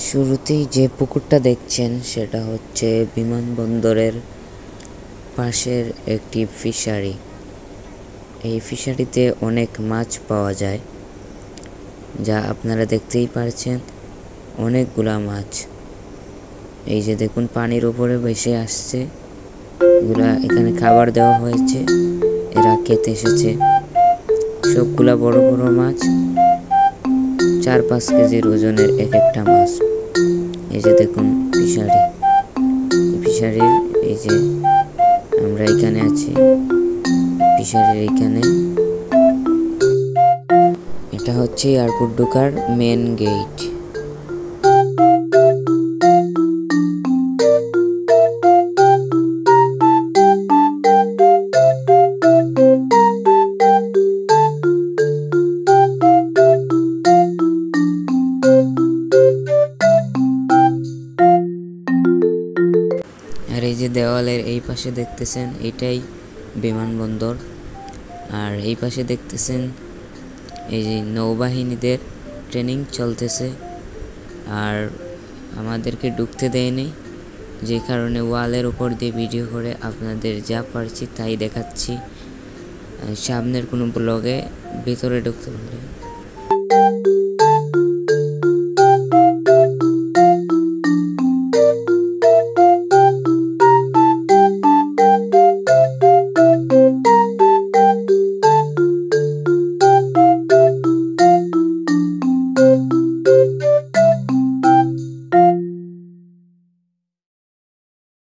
শুরুতেই যে পুকুরটা দেখছেন সেটা হচ্ছে বিমানবন্দরের পাশের একটি ফিশারি। এই ফিশারিতে অনেক মাছ পাওয়া যায়, যা আপনারা দেখতেই পারছেন, অনেকগুলা মাছ। এই যে দেখুন পানির উপরে ভেসে আসছে, এগুলা এখানে খাবার দেওয়া হয়েছে, এরা খেতে এসেছে। সবগুলা বড় বড় মাছ, 4-5 কেজির ওজনের এক একটা মাছ। এই যে দেখুন ফিশারির এই যে আমরা এখানে আছি, ফিশারির এইখানে। এটা হচ্ছে এয়ারপোর্ট ঢোকার মেন গেট। আর এই যে দেওয়ালের এই পাশে দেখতেছেন, এটাই বিমানবন্দর। আর এই পাশে দেখতেছেন এই যে নৌবাহিনীদের ট্রেনিং চলতেছে। আর আমাদেরকে ঢুকতে দেয়নি, যে কারণে ওয়ালের উপর দিয়ে ভিডিও করে আপনাদের যা পারছি তাই দেখাচ্ছি। সামনের কোনো ব্লগে ভিতরে ঢুকতে পারলে